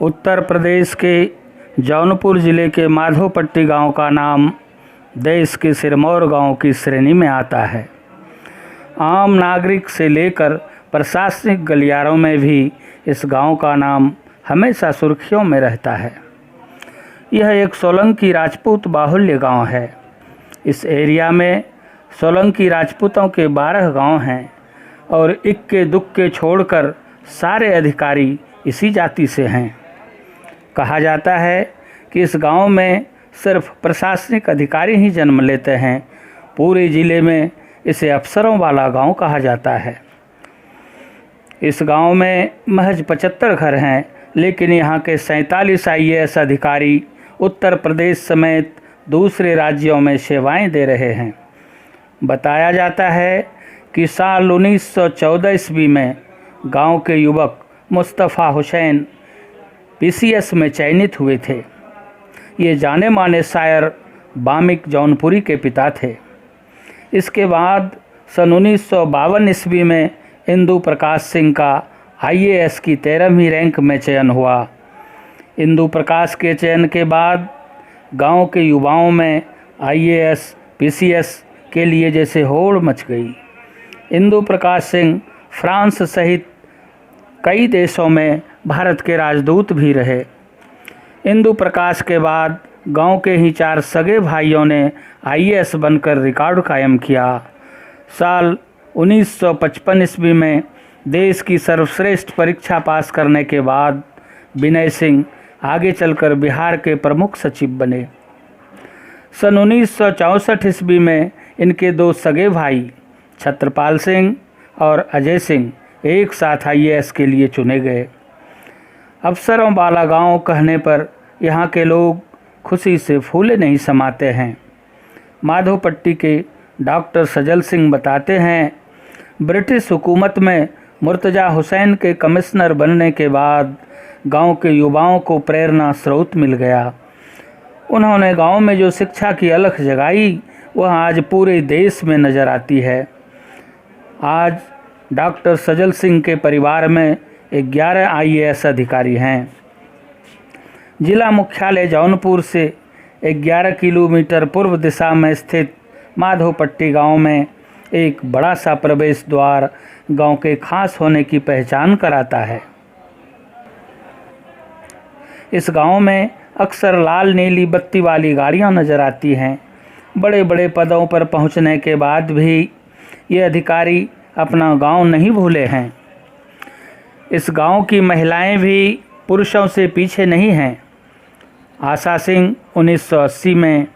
उत्तर प्रदेश के जौनपुर ज़िले के माधोपट्टी गांव का नाम देश के सिरमौर गांव की श्रेणी में आता है। आम नागरिक से लेकर प्रशासनिक गलियारों में भी इस गांव का नाम हमेशा सुर्खियों में रहता है। यह एक सोलंकी राजपूत बाहुल्य गांव है। इस एरिया में सोलंकी राजपूतों के 12 गांव हैं और इक्के दुक्के छोड़कर सारे अधिकारी इसी जाति से हैं। कहा जाता है कि इस गांव में सिर्फ प्रशासनिक अधिकारी ही जन्म लेते हैं। पूरे ज़िले में इसे अफसरों वाला गांव कहा जाता है। इस गांव में महज 75 घर हैं, लेकिन यहाँ के 47 IAS अधिकारी उत्तर प्रदेश समेत दूसरे राज्यों में सेवाएं दे रहे हैं। बताया जाता है कि साल 1914 ईस्वी में गांव के युवक मुस्तफ़ा हुसैन PCS में चयनित हुए थे। ये जाने माने शायर वामिक जौनपुरी के पिता थे। इसके बाद सन 1952 ईस्वी में इंदु प्रकाश सिंह का IAS की 13वीं रैंक में चयन हुआ। इंदु प्रकाश के चयन के बाद गांव के युवाओं में IAS PCS के लिए जैसे होड़ मच गई। इंदु प्रकाश सिंह फ्रांस सहित कई देशों में भारत के राजदूत भी रहे। इंदु प्रकाश के बाद गांव के ही 4 सगे भाइयों ने IAS बनकर रिकॉर्ड कायम किया। साल 1955 ईस्वी में देश की सर्वश्रेष्ठ परीक्षा पास करने के बाद विनय सिंह आगे चलकर बिहार के प्रमुख सचिव बने। सन 1964 ईस्वी में इनके 2 सगे भाई छत्रपाल सिंह और अजय सिंह एक साथ IAS के लिए चुने गए। अफसरों वाला गांव कहने पर यहाँ के लोग खुशी से फूले नहीं समाते हैं। माधोपट्टी के डॉक्टर सजल सिंह बताते हैं, ब्रिटिश हुकूमत में मुर्तज़ा हुसैन के कमिश्नर बनने के बाद गांव के युवाओं को प्रेरणा स्रोत मिल गया। उन्होंने गांव में जो शिक्षा की अलख जगाई वह आज पूरे देश में नज़र आती है। आज डॉक्टर सजल सिंह के परिवार में 11 IAS अधिकारी हैं। जिला मुख्यालय जौनपुर से 11 किलोमीटर पूर्व दिशा में स्थित माधोपट्टी गांव में एक बड़ा सा प्रवेश द्वार गांव के खास होने की पहचान कराता है। इस गांव में अक्सर लाल नीली बत्ती वाली गाड़ियां नज़र आती हैं। बड़े बड़े पदों पर पहुंचने के बाद भी ये अधिकारी अपना गांव नहीं भूले हैं। इस गांव की महिलाएं भी पुरुषों से पीछे नहीं हैं। आशा सिंह 1980 में,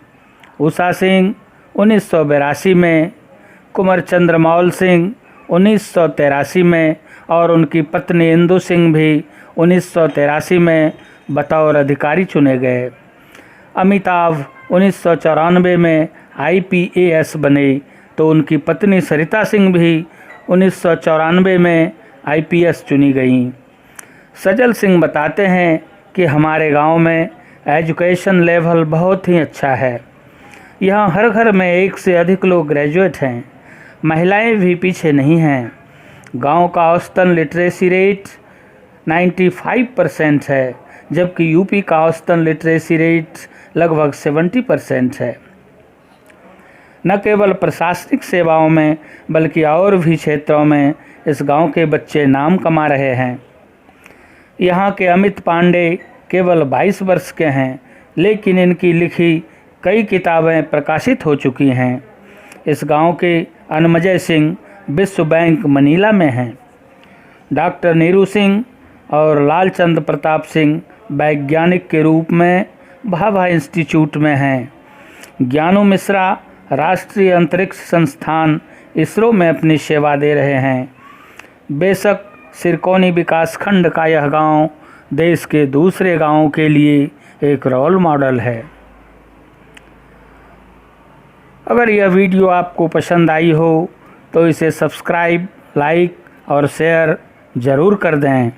उषा सिंह 1982 में, कुंवर चंद्रमौल सिंह 1983 में और उनकी पत्नी इंदु सिंह भी 1983 में बतौर अधिकारी चुने गए। अमिताभ 1994 में IPAS बने तो उनकी पत्नी सरिता सिंह भी 1994 में IPS चुनी गईं। सजल सिंह बताते हैं कि हमारे गांव में एजुकेशन लेवल बहुत ही अच्छा है। यहाँ हर घर में 1 से अधिक लोग ग्रेजुएट हैं। महिलाएं भी पीछे नहीं हैं। गांव का औसतन लिटरेसी रेट 95% है, जबकि यूपी का औसतन लिटरेसी रेट लगभग 70% है। न केवल प्रशासनिक सेवाओं में बल्कि और भी क्षेत्रों में इस गांव के बच्चे नाम कमा रहे हैं। यहाँ के अमित पांडे केवल 22 वर्ष के हैं, लेकिन इनकी लिखी कई किताबें प्रकाशित हो चुकी हैं। इस गांव के अनमजय सिंह विश्व बैंक मनीला में हैं। डॉक्टर नीरू सिंह और लालचंद प्रताप सिंह वैज्ञानिक के रूप में भाभा इंस्टीट्यूट में हैं। ज्ञानू मिश्रा राष्ट्रीय अंतरिक्ष संस्थान ISRO में अपनी सेवा दे रहे हैं। बेशक सिरकौनी विकासखंड का यह गांव देश के दूसरे गांवों के लिए एक रोल मॉडल है। अगर यह वीडियो आपको पसंद आई हो तो इसे सब्सक्राइब, लाइक और शेयर ज़रूर कर दें।